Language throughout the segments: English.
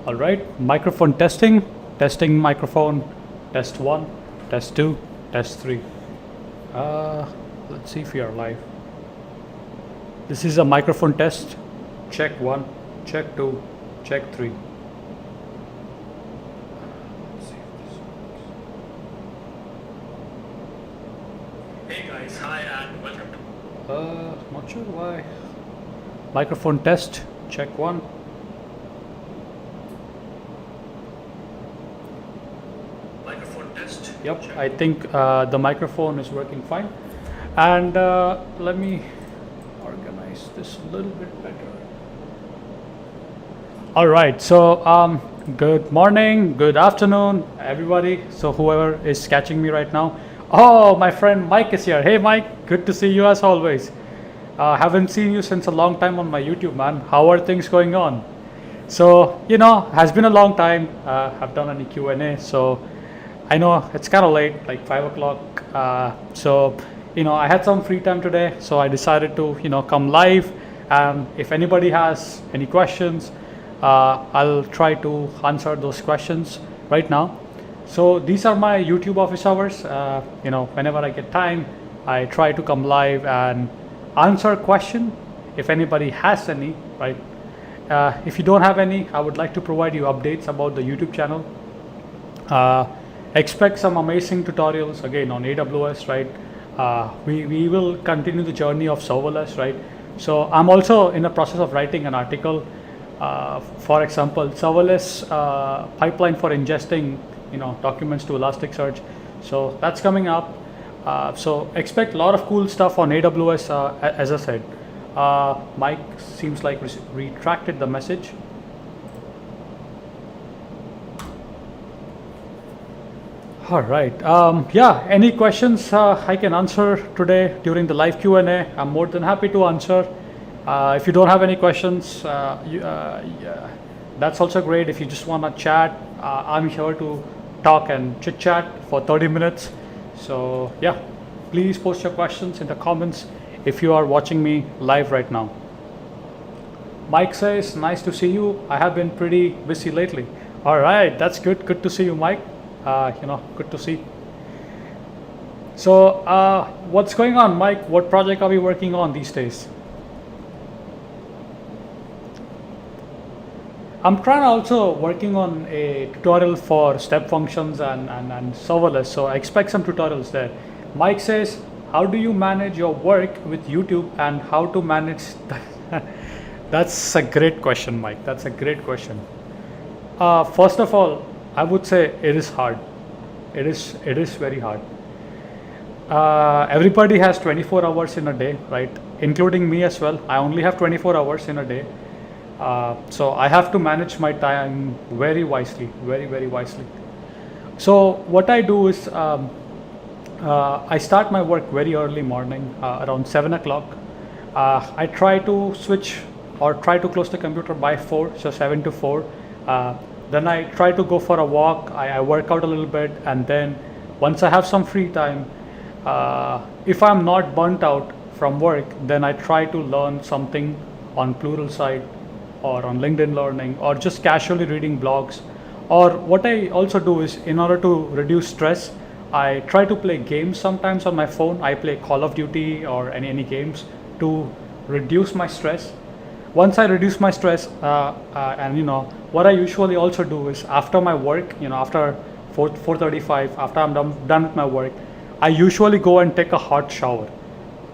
All right, microphone testing, testing microphone, test one, test two, test three. Let's see if we are live. This is a microphone test. Check one, check two, check three. Let's see if this works. Hey guys, hi and welcome to. Not sure why. Microphone test, check one. Microphone test. Yep, Check. I think the microphone is working fine. And let me organize this a little bit better. All right, so good morning, good afternoon, everybody. So whoever is catching me right now. Oh, my friend Mike is here. Hey, Mike, good to see you as always. Haven't seen you since a long time on my YouTube, man. How are things going on? So, has been a long time. I've done any Q&A, so I know it's kind of late, like 5 o'clock. So, I had some free time today, so I decided to, come live. If anybody has any questions, I'll try to answer those questions right now. So these are my YouTube office hours. Whenever I get time, I try to come live and answer a question if anybody has any, right? If you don't have any, I would like to provide you updates about the YouTube channel. Expect some amazing tutorials again on AWS, right? We will continue the journey of serverless, right? So I'm also in the process of writing an article. For example, serverless pipeline for ingesting, documents to Elasticsearch. So that's coming up. So expect a lot of cool stuff on AWS. As I said, Mike seems like retracted the message. All right. Yeah. Any questions I can answer today during the live Q&A? I'm more than happy to answer. If you don't have any questions, yeah, that's also great. If you just want to chat, I'm here to talk and chit chat for 30 minutes. So yeah, please post your questions in the comments if you are watching me live right now. Mike says, nice to see you. I have been pretty busy lately. All right, that's good. Good to see you, Mike. Good to see. So what's going on, Mike? What project are we working on these days? I'm trying to also working on a tutorial for step functions and serverless. So I expect some tutorials there. Mike says, how do you manage your work with YouTube and how to manage That's a great question, Mike. That's a great question. First of all, I would say it is hard. It is very hard. Everybody has 24 hours in a day, right? Including me as well. I only have 24 hours in a day. So I have to manage my time very wisely, very, very wisely. So what I do is I start my work very early morning, around 7 o'clock. I try to switch or try to close the computer by 4, so 7 to 4. Then I try to go for a walk. I work out a little bit, and then once I have some free time, if I'm not burnt out from work, then I try to learn something on Pluralsight or on LinkedIn Learning, or just casually reading blogs. Or what I also do is, in order to reduce stress, I try to play games sometimes on my phone. I play Call of Duty or any games to reduce my stress. Once I reduce my stress, and what I usually also do is, after my work, after 4:35, after I'm done with my work, I usually go and take a hot shower.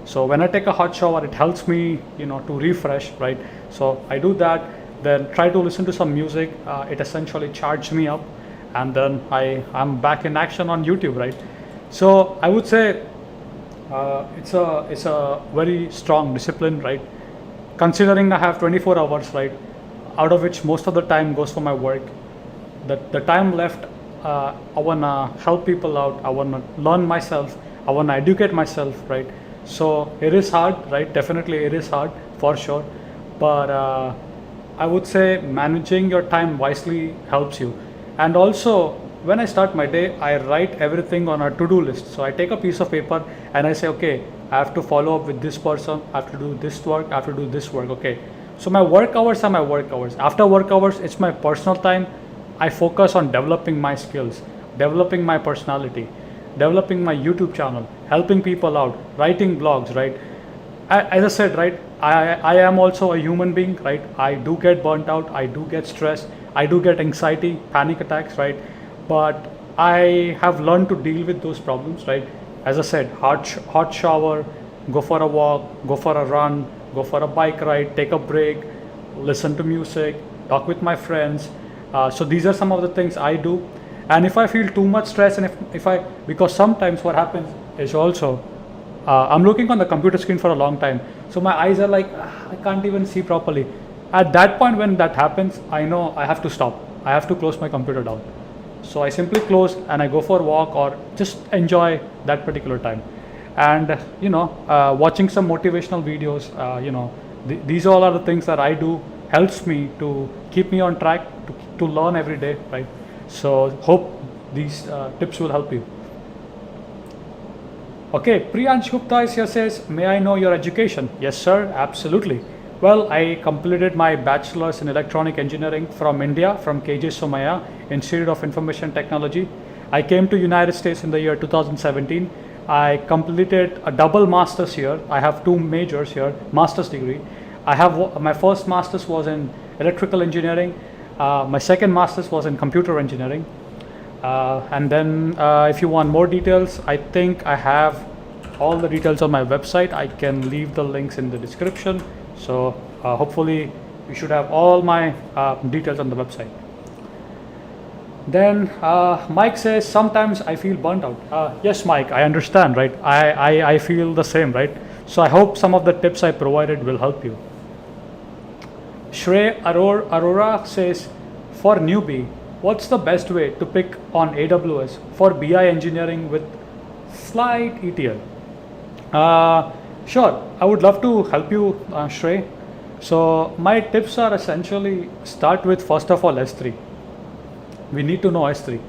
So when I take a hot shower, it helps me, to refresh, right? So I do that, then try to listen to some music. It essentially charges me up, and then I'm back in action on YouTube, right? So I would say it's a very strong discipline, right? Considering I have 24 hours, right, out of which most of the time goes for my work. The time left, I wanna help people out. I wanna learn myself. I wanna educate myself, right? So it is hard, right? Definitely it is hard, for sure. But I would say managing your time wisely helps you. And also, when I start my day, I write everything on a to-do list. So I take a piece of paper and I say, okay, I have to follow up with this person, I have to do this work, I have to do this work, okay. So my work hours are my work hours. After work hours, it's my personal time. I focus on developing my skills, developing my personality, developing my YouTube channel, helping people out, writing blogs, right? As I said, right, I am also a human being, right? I do get burnt out, I do get stressed, I do get anxiety, panic attacks, right? But I have learned to deal with those problems, right? As I said, hot shower, go for a walk, go for a run, go for a bike ride, take a break, listen to music, talk with my friends. So these are some of the things I do. And if I feel too much stress, and if I, because sometimes what happens is also, I'm looking on the computer screen for a long time, so my eyes are like, I can't even see properly. At that point when that happens, I know I have to stop. I have to close my computer down. So I simply close and I go for a walk or just enjoy that particular time. And watching some motivational videos, these all are the things that I do, helps me to keep me on track, to learn every day, right? So hope these tips will help you. Okay, Priyansh Gupta is here, says, may I know your education? Yes, sir, absolutely. Well, I completed my bachelor's in electronic engineering from India, from KJ Somaya Institute of Information Technology. I came to United States in the year 2017. I completed a double master's here. I have two majors here, master's degree. I have my first master's was in electrical engineering. My second master's was in computer engineering. And then if you want more details, I think I have all the details on my website. I can leave the links in the description. So hopefully you should have all my details on the website. Then Mike says, sometimes I feel burnt out. Yes, Mike, I understand, right? I feel the same, right? So I hope some of the tips I provided will help you. Shrey Arora says, for newbie, what's the best way to pick on AWS for BI engineering with slight ETL? Sure, I would love to help you, Shrey. So my tips are essentially, start with first of all S3. We need to know S3.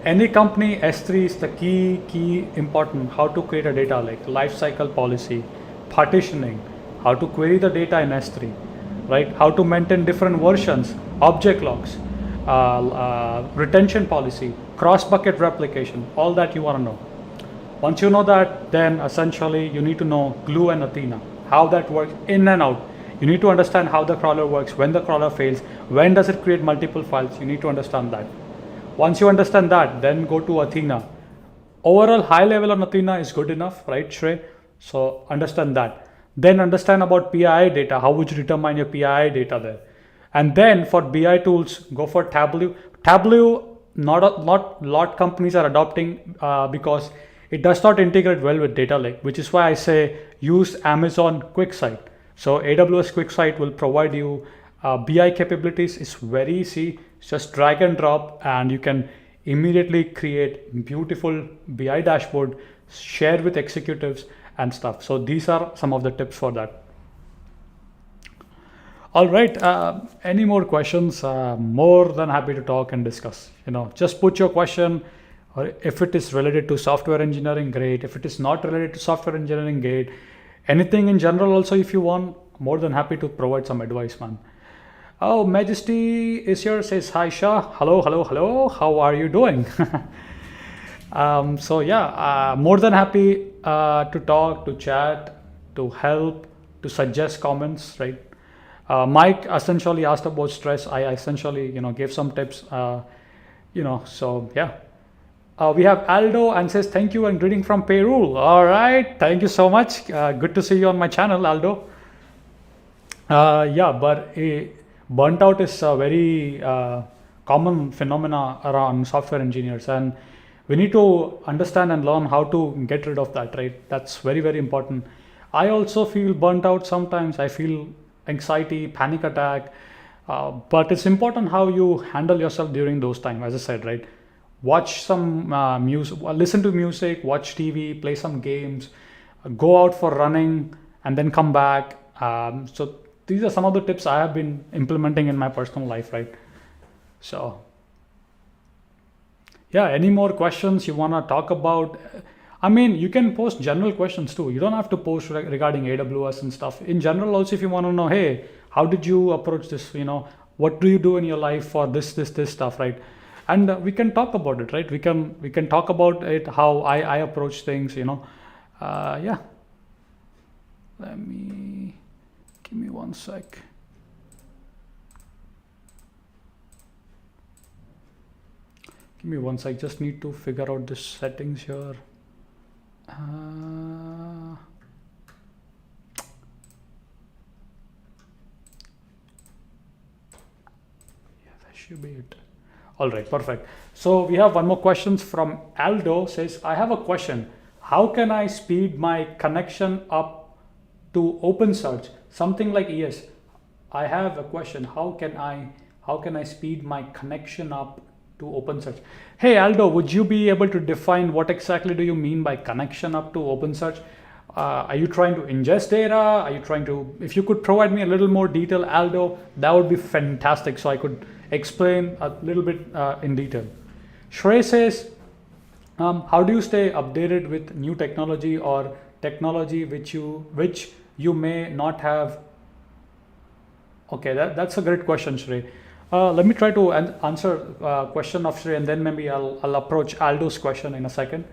Any company, S3 is the key important. How to create a data lake, lifecycle policy, partitioning, how to query the data in S3, right? How to maintain different versions, object logs, retention policy, cross bucket replication, all that you want to know. Once you know that, then essentially you need to know Glue and Athena, how that works in and out. You need to understand how the crawler works, when the crawler fails, when does it create multiple files. You need to understand that. Once you understand that, then go to Athena. Overall high level on Athena is good enough, right, Shrey? So understand that. Then understand about PII data. How would you determine your PII data there? And then for BI tools, go for Tableau. Tableau, not a lot companies are adopting because it does not integrate well with data lake, which is why I say use Amazon QuickSight. So AWS QuickSight will provide you BI capabilities. It's very easy. Just drag and drop, and you can immediately create beautiful BI dashboard, share with executives and stuff. So these are some of the tips for that. All right, any more questions? More than happy to talk and discuss. Just put your question, or if it is related to software engineering, great. If it is not related to software engineering, great. Anything in general also, if you want, more than happy to provide some advice, man. Oh, Majesty is here, says, hi Shah, hello, how are you doing? So yeah, more than happy to talk, to chat, to help, to suggest comments, right? Mike essentially asked about stress. I essentially, gave some tips, so yeah. We have Aldo and says, thank you and greeting from Peru. All right, thank you so much. Good to see you on my channel, Aldo. Yeah, but burnt out is a very common phenomena around software engineers, and we need to understand and learn how to get rid of that, right? That's very, very important. I also feel burnt out sometimes. I feel anxiety, panic attack, but it's important how you handle yourself during those times. As I said, right, watch some music, listen to music, watch TV, play some games, go out for running, and then come back. So these are some of the tips I have been implementing in my personal life, right? So yeah, any more questions you want to talk about? I mean, you can post general questions too. You don't have to post regarding AWS and stuff. In general also, if you want to know, hey, how did you approach this, what do you do in your life for this stuff, right? And we can talk about it, right? We can talk about it, how I approach things, yeah. Give me one sec. Give me one sec. Just need to figure out the settings here. Yeah, that should be it. All right, perfect. So we have one more question from Aldo. Says, I have a question. How can I speed my connection up to OpenSearch? Something like ES. I have a question. How can I speed my connection up to OpenSearch? Hey Aldo, would you be able to define what exactly do you mean by connection up to OpenSearch? Are you trying to ingest data? Are you trying to, if you could provide me a little more detail, Aldo, that would be fantastic, so I could explain a little bit in detail. Shrey says, how do you stay updated with new technology or technology which you may not have? Okay, that's a great question, Shrey. Let me try to answer question of Shrey, and then maybe I'll approach Aldo's question in a second.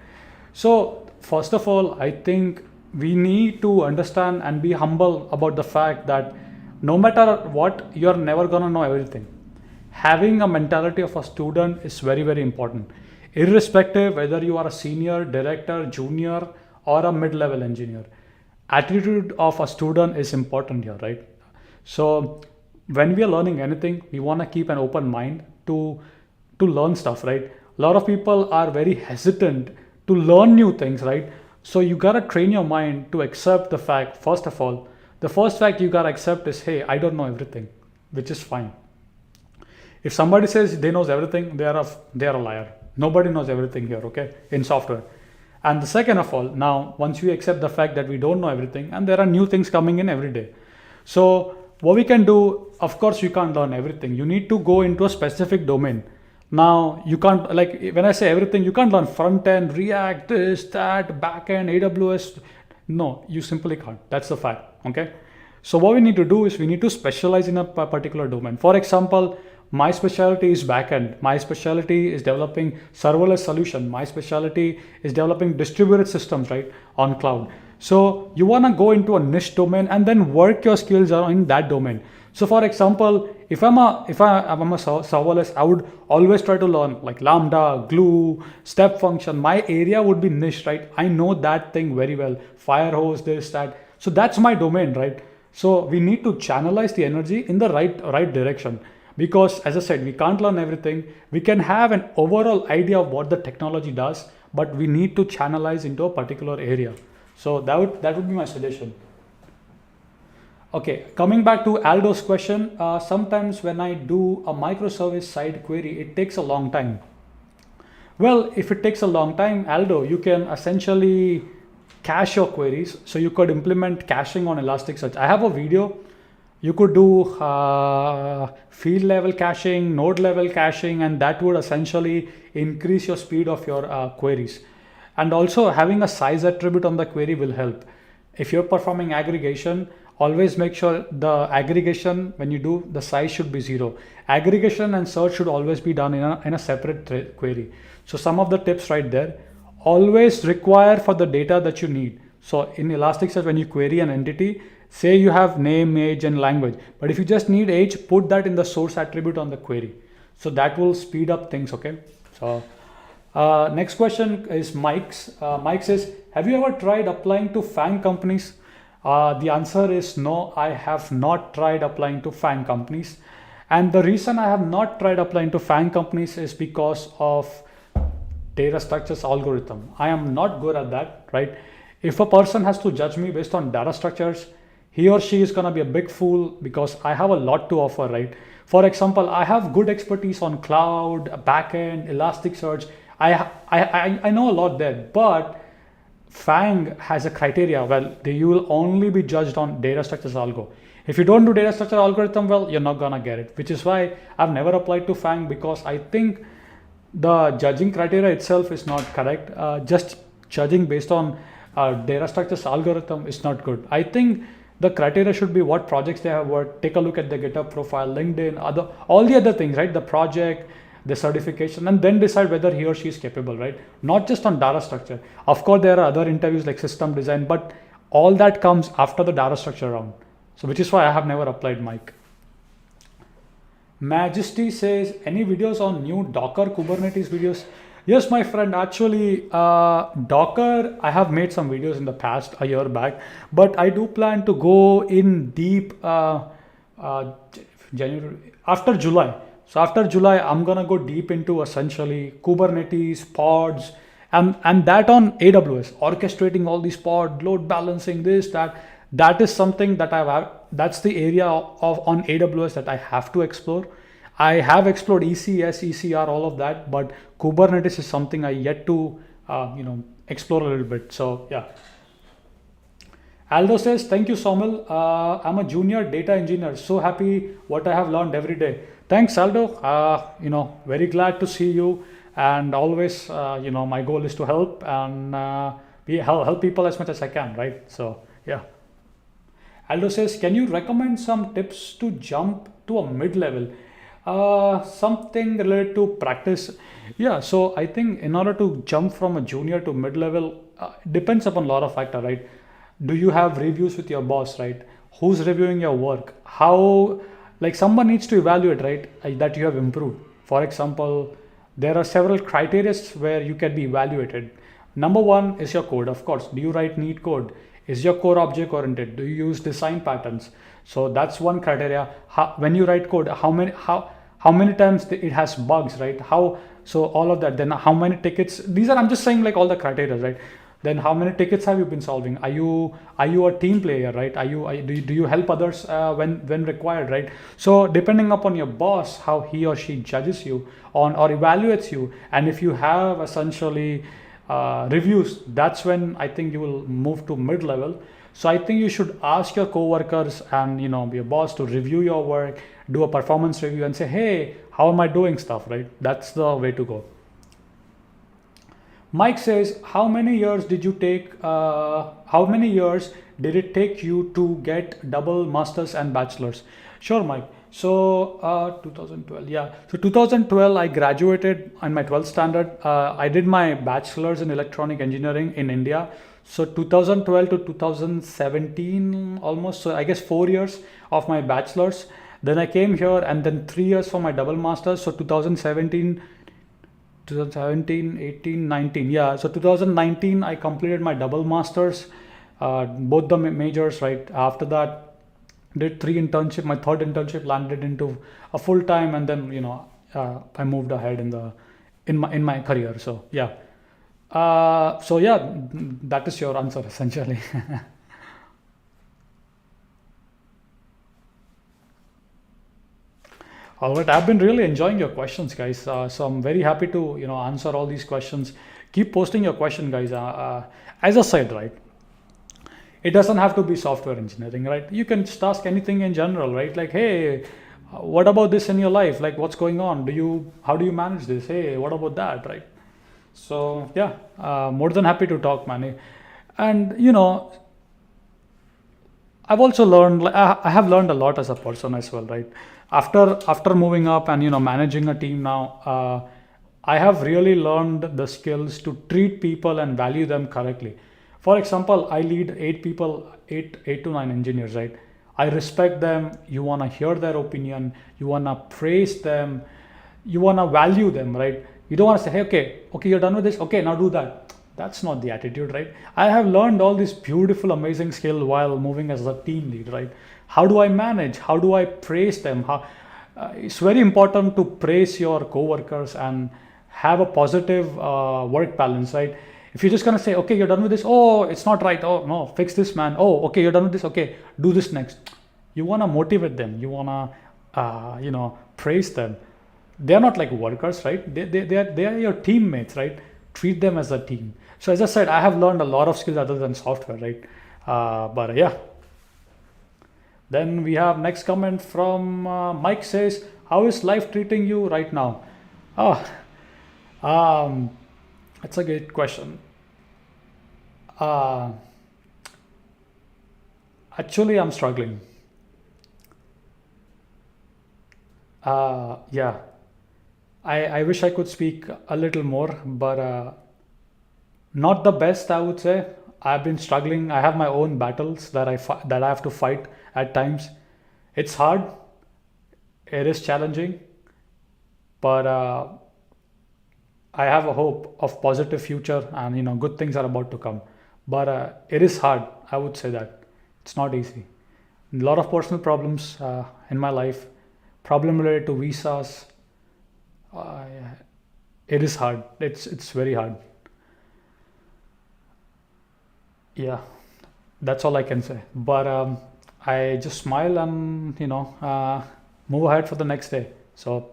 So first of all, I think we need to understand and be humble about the fact that no matter what, you're never gonna know everything. Having a mentality of a student is very, very important, irrespective whether you are a senior, director, junior, or a mid-level engineer. Attitude of a student is important here, right? So when we are learning anything, we want to keep an open mind to learn stuff, right? A lot of people are very hesitant to learn new things, right? So you gotta train your mind to accept the fact. First of all, the first fact you gotta accept is, hey, I don't know everything, which is fine. If somebody says they knows everything, they are a liar. Nobody knows everything here, okay, in software. And the second of all, now once we accept the fact that we don't know everything, and there are new things coming in every day, so what we can do, of course, you can't learn everything. You need to go into a specific domain. Now you can't, like when I say everything, you can't learn front end, React, this, that, back end, AWS. No, you simply can't. That's the fact. Okay. So what we need to do is we need to specialize in a particular domain. For example, my specialty is backend. My specialty is developing serverless solution. My specialty is developing distributed systems, right, on cloud. So you want to go into a niche domain and then work your skills in that domain. So for example, if I'm a serverless, I would always try to learn like Lambda, Glue, step function. My area would be niche, right? I know that thing very well. Firehose, this, that. So that's my domain, right? So we need to channelize the energy in the right direction. Because as I said, we can't learn everything. We can have an overall idea of what the technology does, but we need to channelize into a particular area. So that would be my suggestion. Okay, coming back to Aldo's question, sometimes when I do a microservice side query, it takes a long time. Well, if it takes a long time, Aldo, you can essentially cache your queries. So you could implement caching on Elasticsearch. I have a video. You could do field level caching, node level caching, and that would essentially increase your speed of your queries. And also having a size attribute on the query will help. If you're performing aggregation, always make sure the aggregation, when you do, the size should be 0. Aggregation and search should always be done in a separate query. So some of the tips right there, always require for the data that you need. So in Elasticsearch, when you query an entity, say you have name, age, and language, but if you just need age, put that in the source attribute on the query. So that will speed up things, okay? So next question is Mike's. Mike says, have you ever tried applying to Fang companies? The answer is no, I have not tried applying to Fang companies. And the reason I have not tried applying to Fang companies is because of data structures algorithm. I am not good at that, right? If a person has to judge me based on data structures, he or she is going to be a big fool, because I have a lot to offer, right? For example, I have good expertise on cloud, backend, Elasticsearch. I know a lot there, but Fang has a criteria. Well, you will only be judged on data structures algo. If you don't do data structure algorithm, well, you're not gonna get it, which is why I've never applied to Fang, because I think the judging criteria itself is not correct. Just judging based on data structures algorithm is not good. I think The criteria should be what projects they have worked. Take a look at the GitHub profile, LinkedIn, other all the other things, right? The project, the certification, and then decide whether he or she is capable, right? Not just on data structure. Of course, there are other interviews like system design, but all that comes after the data structure round. So which is why I have never applied, Mike. Majesty says, any videos on new Docker Kubernetes videos? Yes, my friend, actually, Docker, I have made some videos in the past, a year back, but I do plan to go in deep January, after July. So after July, I'm gonna go deep into essentially Kubernetes, pods, and that on AWS, orchestrating all these pod, load balancing, this, that. That is something that that's the area of on AWS that I have to explore. I have explored ECS, ECR, all of that, but Kubernetes is something I yet to explore a little bit. So yeah. Aldo says, thank you, Somil. I'm a junior data engineer. So happy what I have learned every day. Thanks, Aldo. Very glad to see you. And always, my goal is to help and help people as much as I can, right? So yeah. Aldo says, can you recommend some tips to jump to a mid-level? Something related to practice. Yeah, so I think in order to jump from a junior to mid-level, depends upon a lot of factors, right? Do you have reviews with your boss, right? Who's reviewing your work? How, like someone needs to evaluate, right, that you have improved. For example, there are several criteria where you can be evaluated. Number one is your code, of course. Do you write neat code? Is your core object oriented? Do you use design patterns? So that's one criteria. When you write code, how many times it has bugs, right? So all of that. Then how many tickets? These are, I'm just saying, like all the criteria, right? Then how many tickets have you been solving? Are you a team player, right? Do you help others when required, right? So depending upon your boss, how he or she judges you on or evaluates you, and if you have essentially reviews, that's when I think you will move to mid-level. So I think you should ask your coworkers and your boss to review your work, do a performance review, and say, hey, how am I doing stuff, right? That's the way to go. Mike says, how many years did it take you to get double masters and bachelors? Sure, Mike. So 2012, yeah. So 2012, I graduated on my 12th standard. I did my bachelor's in electronic engineering in India. So 2012 to 2017, almost. So I guess 4 years of my bachelor's. Then I came here, and then 3 years for my double masters. So 2017, 18, 19. Yeah. So 2019, I completed my double masters, both the majors, right? After that, did 3 internship. My third internship landed into a full time, and then I moved ahead in my career. So yeah. That is your answer essentially. All right, I've been really enjoying your questions, guys. So I'm very happy to answer all these questions. Keep posting your question, guys. As I said, right, it doesn't have to be software engineering, right? You can just ask anything in general, right? Like, hey, what about this in your life? Like, what's going on? How do you manage this? Hey, what about that, right? So yeah, more than happy to talk, man. And I've also learned, like, I have learned a lot as a person as well, right? After moving up and managing a team now, I have really learned the skills to treat people and value them correctly. For example, I lead 8 people, 8 to 9 engineers, right? I respect them. You want to hear their opinion. You want to praise them. You want to value them, right? You don't want to say, hey, okay, you're done with this. Okay, now do that. That's not the attitude, right? I have learned all this beautiful, amazing skill while moving as a team lead, right? How do I manage? How do I praise them? It's very important to praise your coworkers and have a positive work balance, right? If you're just gonna say, okay, you're done with this. Oh, it's not right. Oh no, fix this, man. Oh, okay, you're done with this. Okay, do this next. You wanna motivate them. You wanna, praise them. They're not like workers, right? They are your teammates, right? Treat them as a team. So as I said, I have learned a lot of skills other than software, right? But yeah. Then we have next comment from Mike says, how is life treating you right now? Oh, that's a great question. Actually, I'm struggling. Yeah, I wish I could speak a little more, but not the best, I would say. I've been struggling. I have my own battles that that I have to fight at times. It's hard. It is challenging, but I have a hope of positive future, and good things are about to come. But it is hard. I would say that it's not easy. A lot of personal problems in my life, problem related to visas. Uh, it is hard. It's very hard. Yeah, that's all I can say. But I just smile and move ahead for the next day. So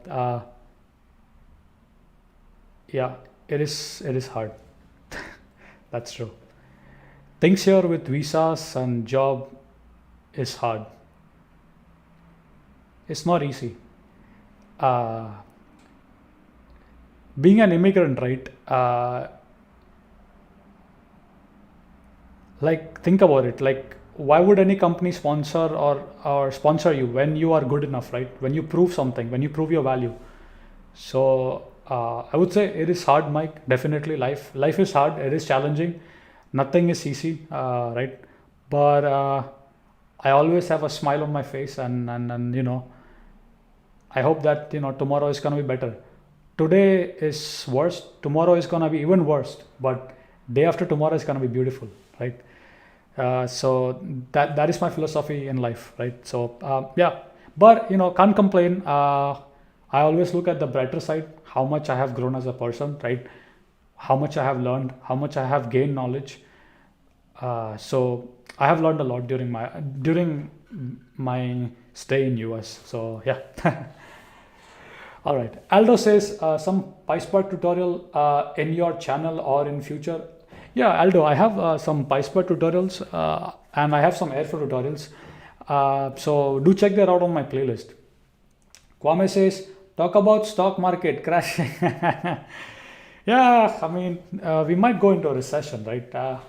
yeah, it is hard. That's true. Things here with visas and job is hard. It's not easy. Uh, Being an immigrant, right? Like think about it. Like why would any company sponsor or sponsor you when you are good enough, right? When you prove something, when you prove your value. So I would say it is hard, Mike. Definitely, life is hard. It is challenging. Nothing is easy, right? But I always have a smile on my face, and I hope that tomorrow is gonna be better. Today is worse. Tomorrow is gonna be even worse. But day after tomorrow is gonna be beautiful, right? So that is my philosophy in life, right? So yeah, but can't complain. I always look at the brighter side, how much I have grown as a person, right? How much I have learned, how much I have gained knowledge. So I have learned a lot during my stay in US. So yeah. All right. Aldo says some PySpark tutorial in your channel or in future. Yeah, Aldo, I have some PySpark tutorials and I have some Airflow tutorials. So do check that out on my playlist. Kwame says, talk about stock market crashing. Yeah, I mean, we might go into a recession, right? The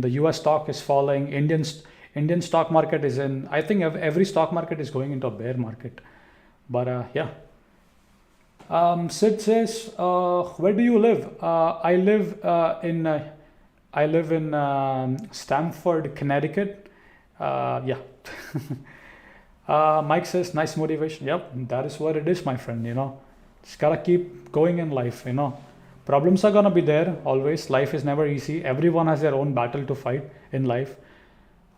US stock is falling. Indian stock market is in, I think every stock market is going into a bear market. But yeah. Sid says, where do you live? I live in Stamford, Connecticut. Yeah. Mike says, nice motivation. Yep, that is what it is, my friend. Just gotta keep going in life. Problems are gonna be there always. Life is never easy. Everyone has their own battle to fight in life.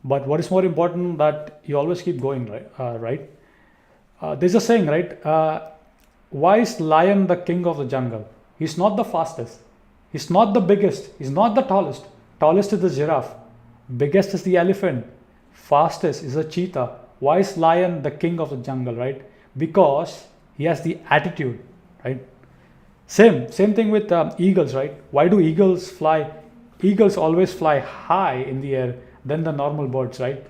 But what is more important that you always keep going, right? Right? There's a saying, right? Why is lion the king of the jungle? He's not the fastest. He's not the biggest. He's not the tallest. Tallest is the giraffe. Biggest is the elephant. Fastest is a cheetah. Why is lion the king of the jungle, right? Because he has the attitude, right? Same thing with eagles, right? Why do eagles fly? Eagles always fly high in the air than the normal birds, right?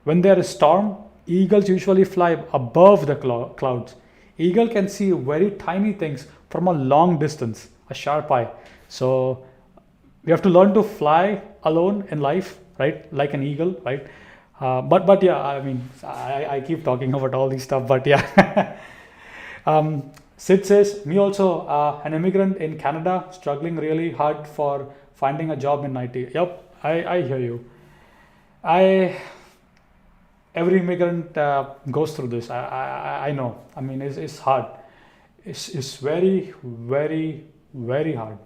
When there is storm, eagles usually fly above the clouds. Eagle can see very tiny things from a long distance, a sharp eye. So we have to learn to fly alone in life, right? Like an eagle, right? But yeah, I mean, I keep talking about all these stuff, but yeah. Sid says, me also, an immigrant in Canada, struggling really hard for finding a job in IT. Yep, I hear you. I Every immigrant goes through this. I know. I mean, it's hard. It's very, very, very hard.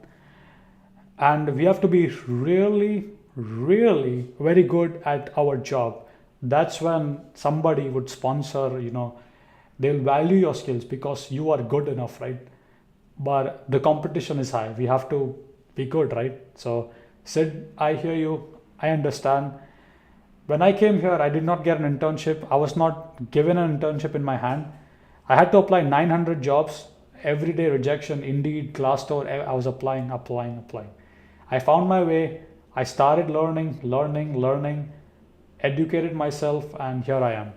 And we have to be really, really very good at our job. That's when somebody would sponsor, they'll value your skills because you are good enough, right? But the competition is high. We have to be good, right? So, Sid, I hear you. I understand. When I came here, I did not get an internship. I was not given an internship in my hand. I had to apply 900 jobs, everyday rejection, Indeed, Glassdoor. I was applying. I found my way. I started learning, educated myself, and here I am.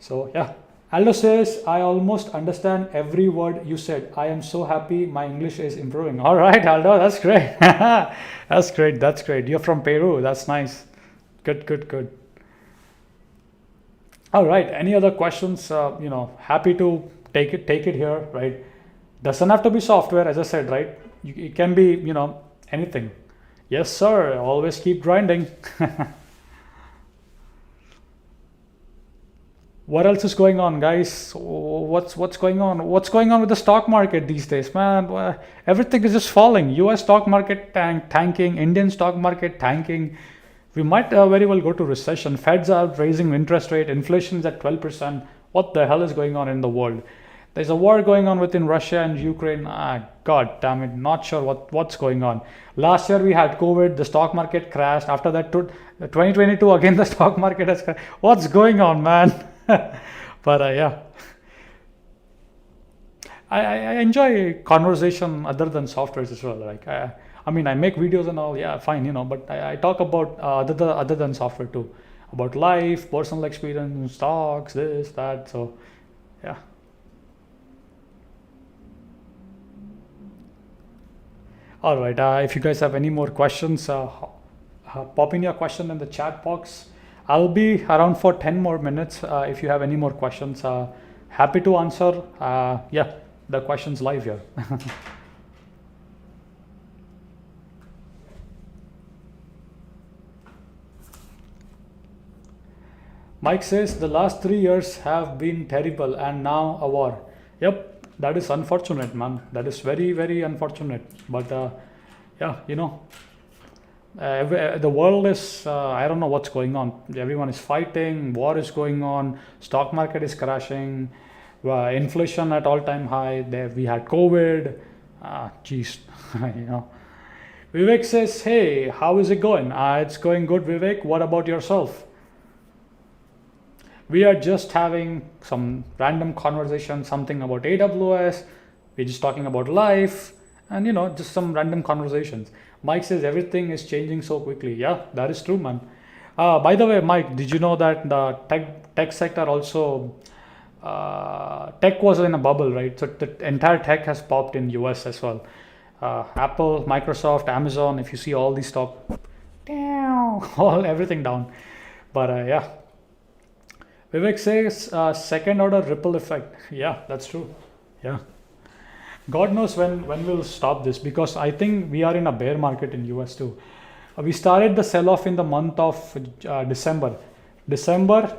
So yeah. Aldo says, I almost understand every word you said. I am so happy my English is improving. All right, Aldo, that's great. That's great. That's great. You're from Peru. That's nice. Good, good, good. All right. Any other questions? Happy to take it here, right? Doesn't have to be software, as I said, right? It can be, anything. Yes, sir. Always keep grinding. What else is going on, guys? What's going on? What's going on with the stock market these days, man? Everything is just falling. U.S. stock market tanking, Indian stock market tanking. We might very well go to recession. Feds are raising interest rate. Inflation is at 12%. What the hell is going on in the world? There's a war going on within Russia and Ukraine. God damn it, not sure what's going on. Last year we had COVID, the stock market crashed. After that, 2022 again, the stock market has crashed. What's going on, man? But yeah, I enjoy conversation other than softwares as well. Like I mean, I make videos and all. Yeah, fine, but I talk about other than software too, about life, personal experience, stocks, this, that. So yeah. All right. If you guys have any more questions, pop in your question in the chat box. I'll be around for 10 more minutes. If you have any more questions, happy to answer. Yeah, the questions live here. Mike says the last 3 years have been terrible and now a war. Yep, that is unfortunate, man. That is very, very unfortunate. But yeah, the world is, I don't know what's going on. Everyone is fighting, war is going on, stock market is crashing, inflation at all-time high. There we had COVID. Geez, Vivek says, hey, how is it going? It's going good, Vivek. What about yourself? We are just having some random conversation, something about AWS. We're just talking about life and, just some random conversations. Mike says everything is changing so quickly. Yeah, that is true, man. By the way, Mike, did you know that the tech sector also, tech was in a bubble, right? So the entire tech has popped in US as well. Apple, Microsoft, Amazon, if you see all these stock, everything down. But yeah. Vivek says second order ripple effect. Yeah, that's true. Yeah. God knows when we'll stop this, because I think we are in a bear market in US too. We started the sell-off in the month of December.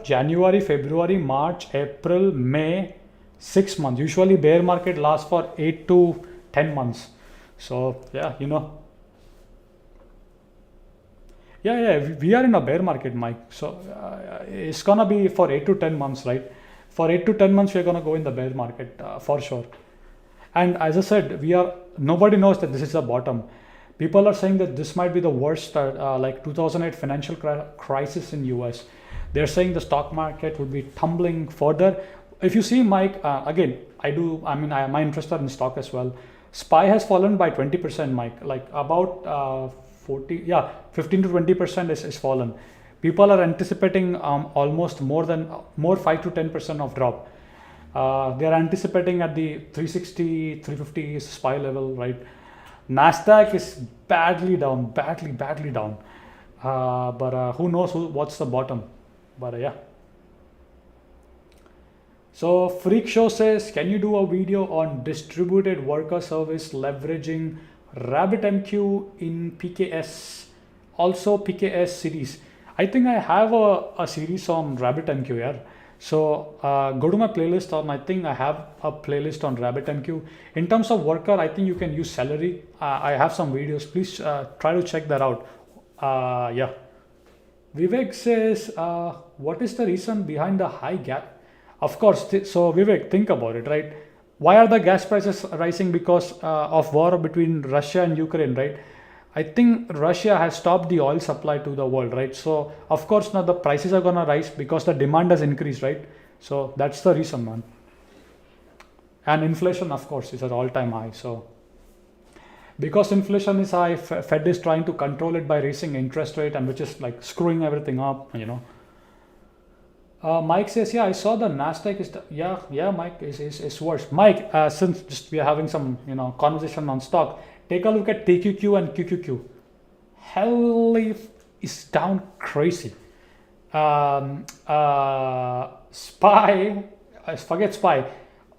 January, February, March, April, May, 6 months. Usually bear market lasts for 8 to 10 months. So yeah, Yeah, we are in a bear market, Mike. So it's gonna be for 8 to 10 months, right? For 8 to 10 months, we're gonna go in the bear market for sure. And as I said, nobody knows that this is the bottom. People are saying that this might be the worst, like 2008 financial crisis in US. They're saying the stock market would be tumbling further. If you see, Mike, again, I'm interested in stock as well. SPY has fallen by 20%, Mike, like about 15 to 20% is fallen. People are anticipating almost more 5 to 10% of drop. They are anticipating at the 360, 350 SPY level, right? Nasdaq is badly down, badly down. But who knows what's the bottom? But yeah. So Freak Show says, can you do a video on distributed worker service leveraging RabbitMQ in PKS, also PKS series? I think I have a series on RabbitMQ here. So go to my playlist I think I have a playlist on RabbitMQ. In terms of worker, I think you can use Celery. I have some videos. Please try to check that out. Yeah. Vivek says, what is the reason behind the high gap? Of course, so Vivek, think about it, right? Why are the gas prices rising? Because of war between Russia and Ukraine, right? I think Russia has stopped the oil supply to the world, right? So of course now the prices are gonna rise because the demand has increased, right? So that's the reason, man. And inflation, of course, is at all-time high. So because inflation is high, Fed is trying to control it by raising interest rate, and which is like screwing everything up, Mike says, yeah, I saw the Nasdaq is yeah, Mike is worse. Mike, since just we are having some conversation on stock, take a look at TQQ and QQQ. Hell is down crazy. Spy, forget Spy.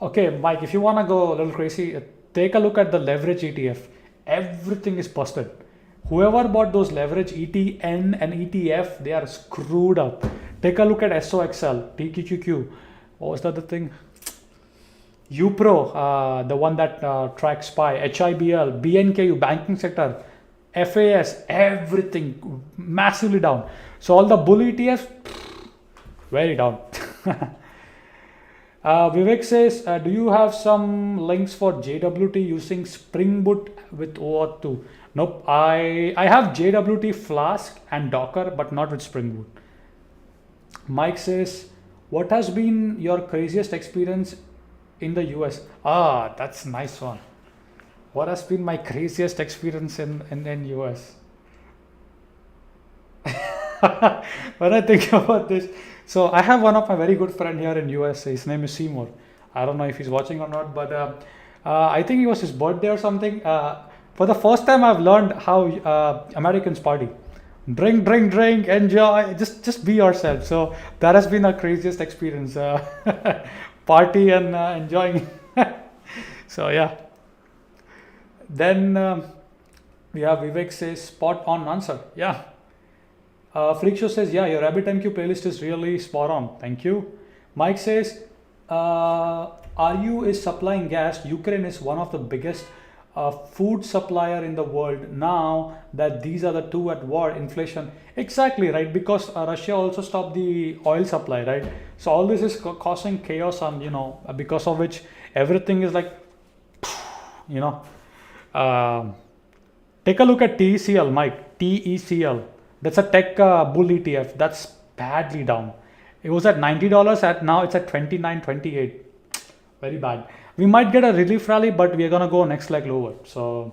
Okay, Mike, if you want to go a little crazy, take a look at the leverage ETF. Everything is busted. Whoever bought those leverage ETN and ETF, they are screwed up. Take a look at SOXL, TQQQ. What was the other thing? UPRO, the one that tracks SPY, HIBL, BNKU, banking sector, FAS, everything massively down. So all the bull ETFs, very down. Vivek says, do you have some links for JWT using Spring Boot with OAuth 2? Nope, I have JWT Flask and Docker, but not with Spring Boot. Mike says, what has been your craziest experience in the US? That's a nice one. What has been my craziest experience in US? When I think about this, so I have one of my very good friend here in US. His name is Seymour. I don't know if he's watching or not, but I think it was his birthday or something. For the first time, I've learned how Americans party. Drink, enjoy, just be yourself. So that has been our craziest experience. Party and enjoying. So yeah. Then we have Vivek says, spot on answer. Yeah. Freak Show says, yeah, your RabbitMQ playlist is really spot on. Thank you. Mike says, RU is supplying gas. Ukraine is one of the biggest food supplier in the world now that these are the two at war. Inflation. Exactly, right? Because Russia also stopped the oil supply, right? So all this is causing chaos, and because of which everything is like, take a look at TECL, Mike. TECL. That's a tech bull ETF. That's badly down. It was at $90. Now it's at $29, $28. Very bad. We might get a relief rally, but we are gonna go next leg lower. So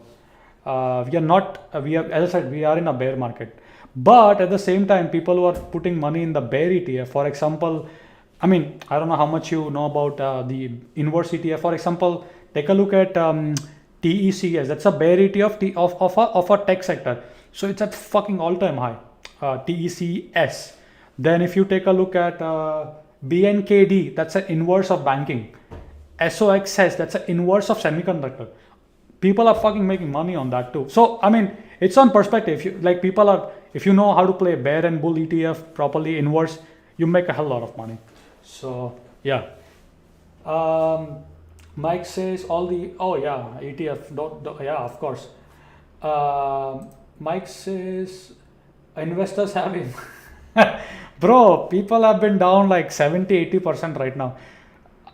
we are not. As I said, we are in a bear market. But at the same time, people who are putting money in the bear ETF, for example, I don't know how much you know about the inverse ETF. For example, take a look at TECS. That's a bear ETF of a tech sector. So it's at fucking all-time high, TECS. Then if you take a look at BNKD, that's an inverse of banking. SOXS, that's an inverse of semiconductor. People are fucking making money on that too. So it's on perspective. If you know how to play bear and bull ETF properly, inverse, you make a hell lot of money. So yeah. Mike says ETF. Yeah, of course. Mike says investors have him. Bro, people have been down like 70-80% right now.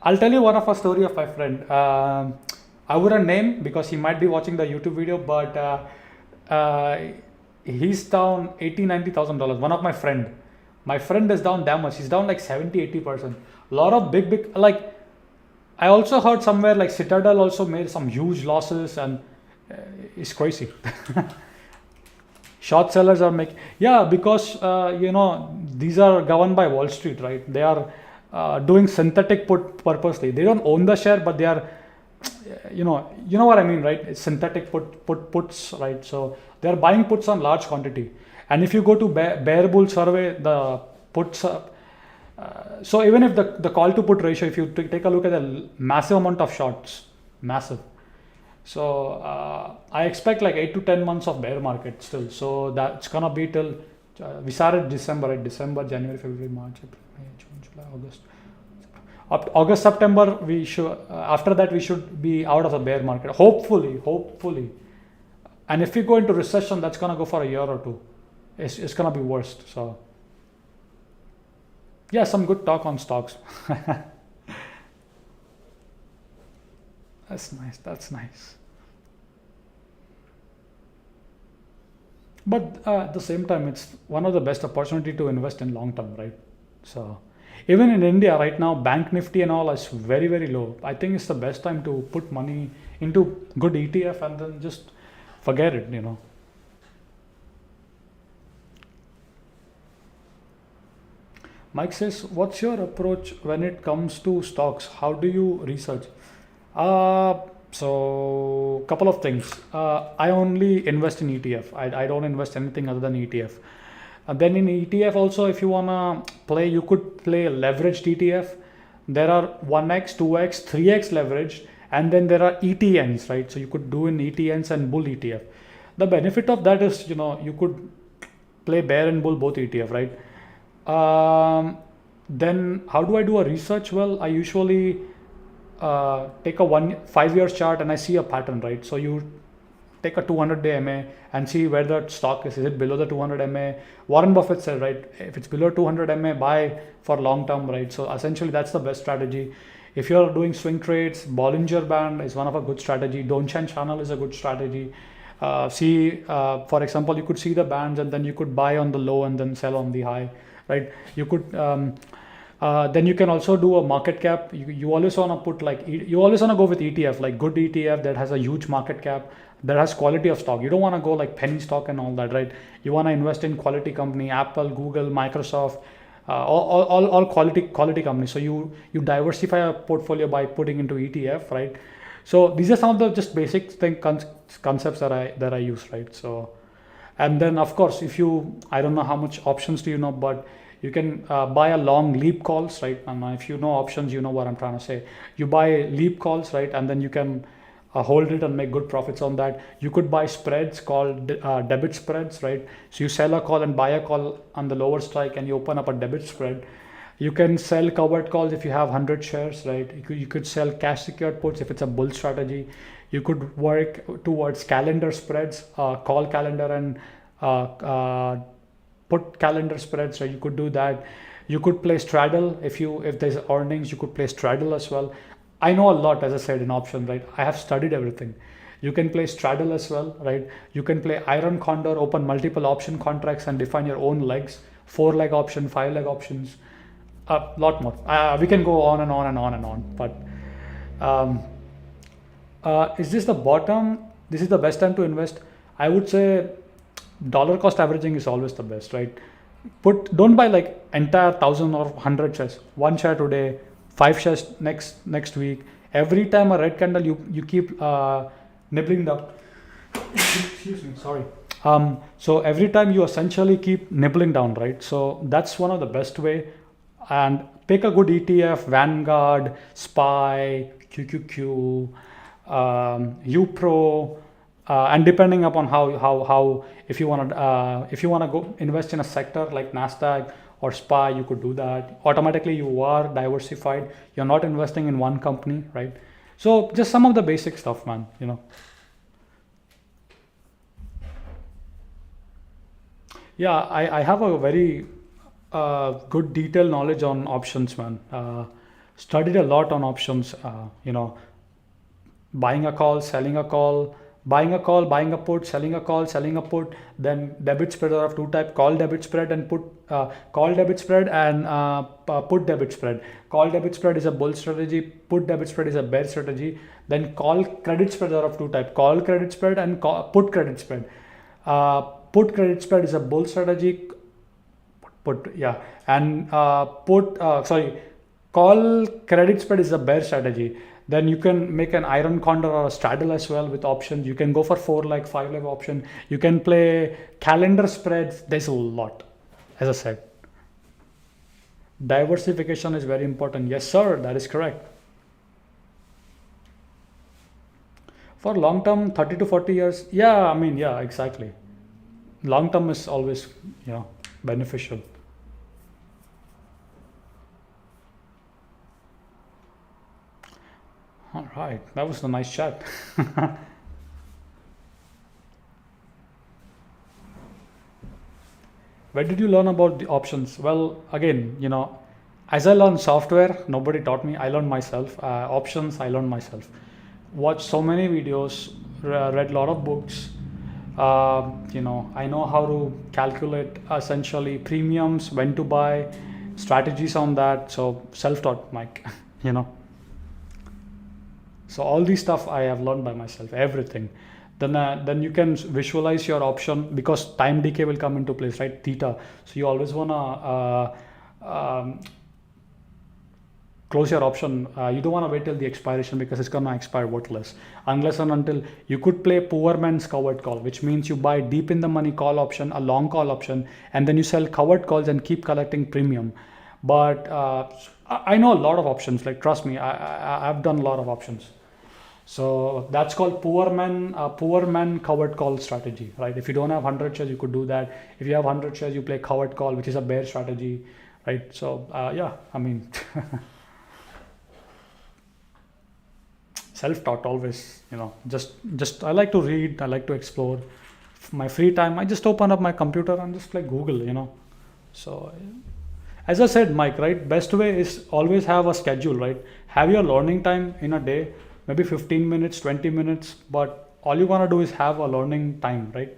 I'll tell you one of a story of my friend. I wouldn't name because he might be watching the YouTube video, but he's down $80,000-$90,000. One of my friend is down that much. He's down like 70-80%. A lot of big like I also heard somewhere like Citadel also made some huge losses, and it's crazy. Short sellers are making, because these are governed by Wall Street, right? They are doing synthetic put purposely. They don't own the share, but they are, you know what I mean, right? It's synthetic puts, right? So they are buying puts on large quantity. And if you go to Bear Bull survey, the puts, so even if the call to put ratio, if you take a look at the massive amount of shorts, massive. So I expect like 8 to 10 months of bear market still. So that's gonna be till we started December, right? December, January, February, March, April, May, June, July, August. August, September, we should. After that, we should be out of the bear market. Hopefully. And if we go into recession, that's gonna go for a year or two. It's gonna be worst. So yeah, some good talk on stocks. That's nice. But at the same time, it's one of the best opportunity to invest in long term, right? So even in India right now, Bank Nifty and all is very, very low. I think it's the best time to put money into good ETF and then just forget it, Mike says, "What's your approach when it comes to stocks? How do you research?" Uh, so couple of things. I only invest in ETF. I don't invest anything other than ETF. And then in ETF also, if you wanna play, you could play a leveraged ETF. There are 1x, 2x, 3x leveraged, and then there are ETNs, right? So you could do in ETNs and bull ETF. The benefit of that is, you could play bear and bull both ETF, right? Then how do I do a research? Well, I usually take a 5 year chart and I see a pattern, right? So you take a 200-day MA and see where the stock is. Is it below the 200 MA? Warren Buffett said, right, if it's below 200 MA, buy for long term, right? So essentially that's the best strategy. If you're doing swing trades, Bollinger Band is one of a good strategy. Donchen channel is a good strategy. For example, you could see the bands and then you could buy on the low and then sell on the high, right? You could then you can also do a market cap. You always want to put you always want to go with ETF, like good ETF that has a huge market cap, that has quality of stock. You don't want to go like penny stock and all that, right? You want to invest in quality company, Apple, Google, Microsoft, all quality companies. So you diversify a portfolio by putting into ETF, right? So these are some of the just basic concepts that I use, right? So, and then of course, if I don't know how much options do you know, but you can buy a long leap calls, right? And if you know options, you know what I'm trying to say. You buy leap calls, right? And then you can hold it and make good profits on that. You could buy spreads called debit spreads, right? So you sell a call and buy a call on the lower strike and you open up a debit spread. You can sell covered calls if you have 100 shares, right? You could sell cash secured puts if it's a bull strategy. You could work towards calendar spreads, call calendar and put calendar spreads, right? You could do that. You could play straddle if there's earnings. You could play straddle as well. I know a lot, as I said, in options, right? I have studied everything. You can play straddle as well, right? You can play iron condor, open multiple option contracts and define your own legs, 4-leg option, 5-leg options, a lot more. We can go on and on and on and on. But is this the bottom? This is the best time to invest? I would say dollar cost averaging is always the best, right? Don't buy like entire 1,000 or 100 shares. One share today, 5 shares next week. Every time a red candle, you keep nibbling down. Excuse me, sorry. So every time you essentially keep nibbling down, right? So that's one of the best way. And pick a good ETF, Vanguard, SPY, QQQ, UPRO, and depending upon how if you want to go invest in a sector like Nasdaq or SPY, you could do that. Automatically you are diversified. You're not investing in one company, right? So just some of the basic stuff, man. Yeah, I have a very good detailed knowledge on options, man. Studied a lot on options. Buying a call, selling a call, buying a call, buying a put, selling a call, selling a put. Then debit spread are of two type: call debit spread and put call debit spread and put debit spread. Call debit spread is a bull strategy. Put debit spread is a bear strategy. Then call credit spread are of two type: call credit spread and put credit spread. Put credit spread is a bull strategy. Call credit spread is a bear strategy. Then you can make an iron condor or a straddle as well with options. You can go for 4-leg, 5-leg option. You can play calendar spreads. There's a lot, as I said. Diversification is very important. Yes, sir, that is correct. For long term, 30 to 40 years, yeah, exactly. Long term is always, beneficial. All right, that was a nice chat. Where did you learn about the options? Well, again, as I learned software, nobody taught me. I learned myself. Options, I learned myself. Watched so many videos, read a lot of books. I know how to calculate essentially premiums, when to buy, strategies on that. So self-taught, Mike. So all these stuff I have learned by myself, everything. Then you can visualize your option because time decay will come into place, right? Theta. So you always wanna um, close your option. You don't want to wait till the expiration because it's gonna expire worthless unless and until you could play poor man's covered call, which means you buy deep in the money call option, a long call option, and then you sell covered calls and keep collecting premium. But I know a lot of options. Like trust me, I've done a lot of options. So that's called poor man covered call strategy, right? If you don't have 100 shares, you could do that. If you have 100 shares, you play covered call, which is a bear strategy, right? So yeah, I mean, self-taught always, just I like to read, I like to explore. My free time, I just open up my computer and just like Google. So as I said, Mike, right? Best way is always have a schedule, right? Have your learning time in a day, maybe 15 minutes, 20 minutes, but all you want to do is have a learning time, right?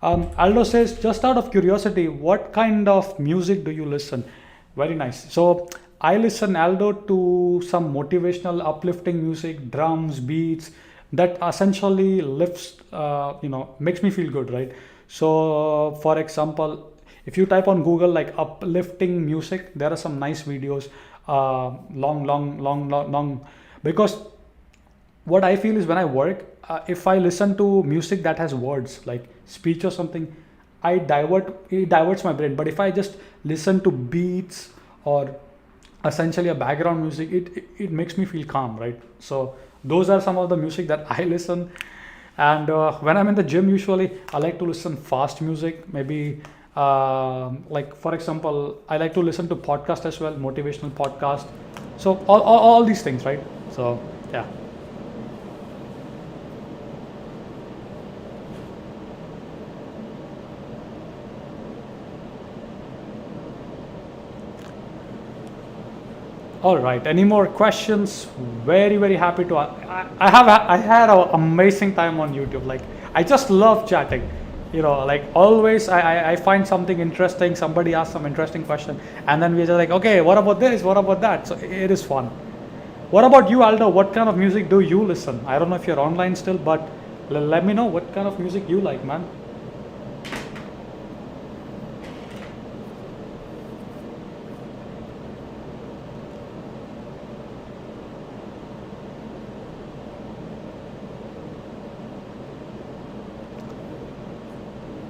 Aldo says, just out of curiosity, what kind of music do you listen? Very nice. So I listen, Aldo, to some motivational, uplifting music, drums, beats that essentially lifts, makes me feel good, right? So, for example, if you type on Google like uplifting music, there are some nice videos, long, because what I feel is when I work, if I listen to music that has words like speech or something, it diverts my brain. But if I just listen to beats or essentially a background music, it makes me feel calm, right? So those are some of the music that I listen. And when I'm in the gym, usually I like to listen fast music, maybe like for example, I like to listen to podcast as well, motivational podcast. So all these things, right? So yeah. All right. Any more questions? Very happy to. I had an amazing time on YouTube. Like I just love chatting. Like always, I find something interesting. Somebody asks some interesting question, and then we're just like, okay, what about this? What about that? So it is fun. What about you, Aldo? What kind of music do you listen? I don't know if you're online still, but let me know what kind of music you like, man.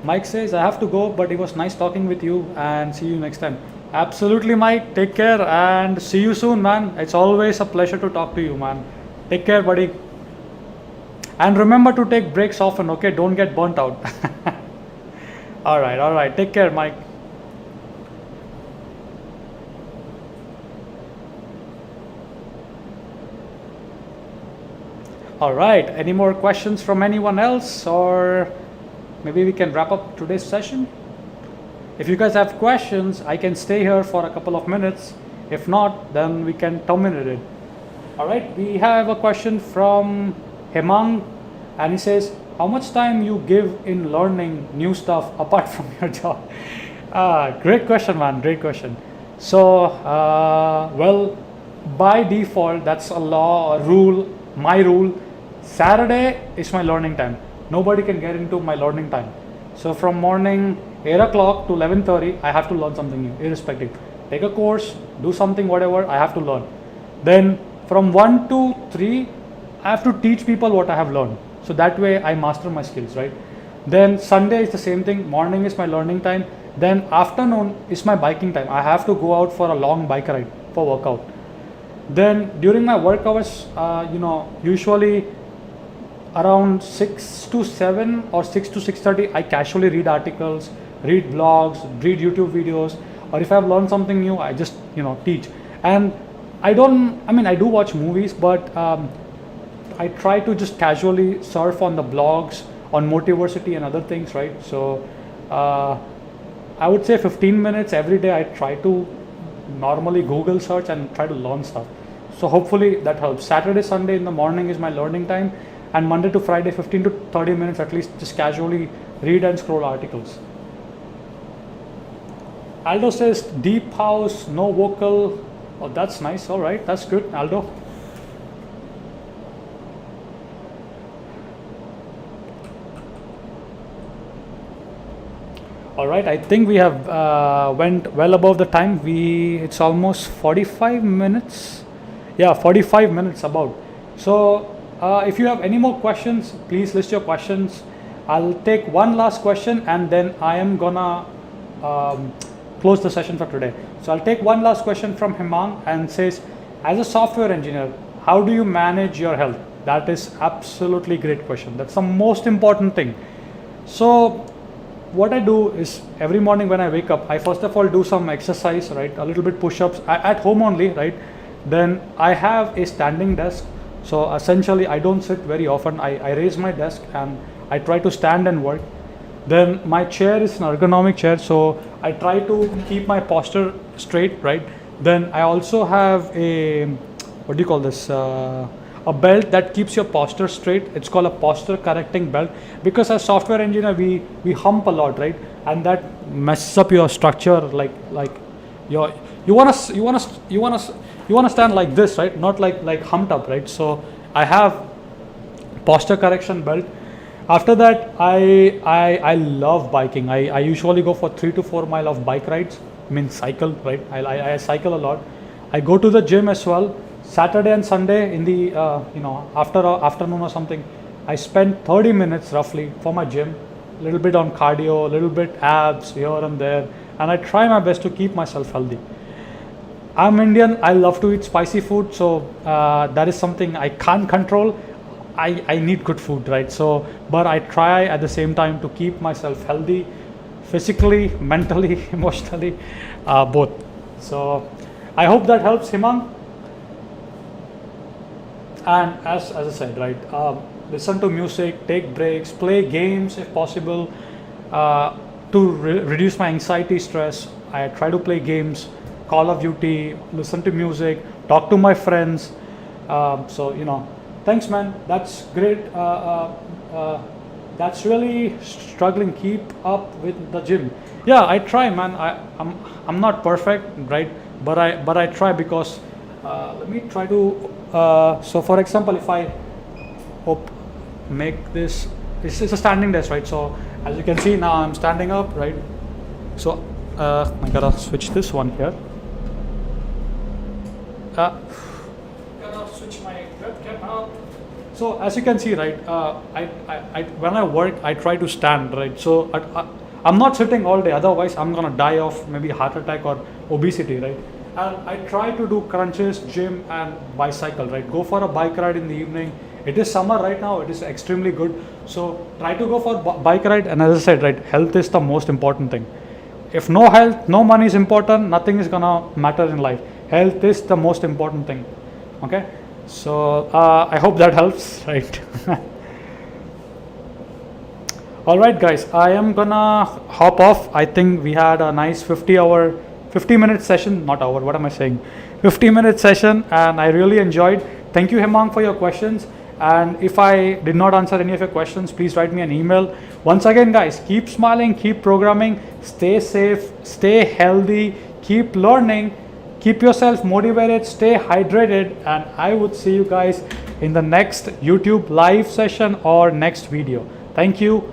Mike says, I have to go, but it was nice talking with you and see you next time. Absolutely, Mike. Take care and see you soon, man. It's always a pleasure to talk to you, man. Take care, buddy. And remember to take breaks often, okay? Don't get burnt out. All right. Take care, Mike. All right. Any more questions from anyone else, or maybe we can wrap up today's session? If you guys have questions, I can stay here for a couple of minutes. If not, then we can terminate it. All right, we have a question from Hemang, and he says, how much time you give in learning new stuff apart from your job? Great question, man, great question. So, well, by default, that's a law, a rule, my rule. Saturday is my learning time. Nobody can get into my learning time. So from morning 8 o'clock to 11:30, I have to learn something new, irrespective. Take a course, do something, whatever, I have to learn. Then from 1 to 3, I have to teach people what I have learned. So that way I master my skills, right? Then Sunday is the same thing. Morning is my learning time. Then afternoon is my biking time. I have to go out for a long bike ride for workout. Then during my work hours, usually around 6 to 7 or 6 to 6:30, I casually read articles, read blogs, read YouTube videos, or if I've learned something new, I just teach. And I do watch movies, but I try to just casually surf on the blogs on Motiversity and other things, right? So I would say 15 minutes every day. I try to normally Google search and try to learn stuff. So hopefully that helps. Saturday, Sunday in the morning is my learning time, and Monday to Friday 15 to 30 minutes at least just casually read and scroll articles. Aldo says deep house, no vocal. Oh, that's nice. All right, that's good, Aldo. All right, I think we have went well above the time. It's almost 45 minutes. Yeah, 45 minutes about. So if you have any more questions, please list your questions. I'll take one last question and then I am gonna close the session for today. So I'll take one last question from Hemang and says, as a software engineer, how do you manage your health? That is absolutely great question. That's the most important thing. So what I do is every morning when I wake up, I first of all do some exercise, right? A little bit push-ups at home only, right? Then I have a standing desk. So essentially I don't sit very often. I raise my desk and I try to stand and work. Then my chair is an ergonomic chair. So I try to keep my posture straight, right? Then I also have a, what do you call this? A belt that keeps your posture straight. It's called a posture correcting belt, because as software engineer we hump a lot, right? And that messes up your structure. Like your you want to stand like this, right? Not like humped up, right? So I have posture correction belt. After that, I love biking. I usually go for 3 to 4 mile of bike rides. I mean cycle, right? I cycle a lot. I go to the gym as well. Saturday and Sunday in the after afternoon or something, I spend 30 minutes roughly for my gym, a little bit on cardio, a little bit abs here and there, and I try my best to keep myself healthy. I'm Indian. I love to eat spicy food, so that is something I can't control. I need good food, right? So, but I try at the same time to keep myself healthy, physically, mentally, emotionally, both. So, I hope that helps, Himang. And as I said, right, listen to music, take breaks, play games if possible. To reduce my anxiety, stress, I try to play games, Call of Duty, listen to music, talk to my friends. So thanks, man. That's great. That's really struggling. Keep up with the gym. Yeah, I try, man. I'm not perfect, right? But I try, because let me try to. So for example, if I make this is a standing desk, right? So as you can see now, I'm standing up, right? So I gotta switch this one here. Gotta switch my webcam up. So as you can see, right? I when I work, I try to stand, right? So I'm not sitting all day. Otherwise, I'm gonna die of maybe heart attack or obesity, right? And I try to do crunches, gym, and bicycle, right? Go for a bike ride in the evening. It is summer right now. It is extremely good. So try to go for bike ride. And as I said, right, health is the most important thing. If no health, no money is important, nothing is gonna matter in life. Health is the most important thing. Okay. So I hope that helps, right? All right, guys. I am gonna hop off. I think we had a nice 50-minute session, not hour, what am I saying? 50-minute session, and I really enjoyed. Thank you, Hemang, for your questions. And if I did not answer any of your questions, please write me an email. Once again, guys, keep smiling, keep programming, stay safe, stay healthy, keep learning, keep yourself motivated, stay hydrated, and I would see you guys in the next YouTube live session or next video. Thank you.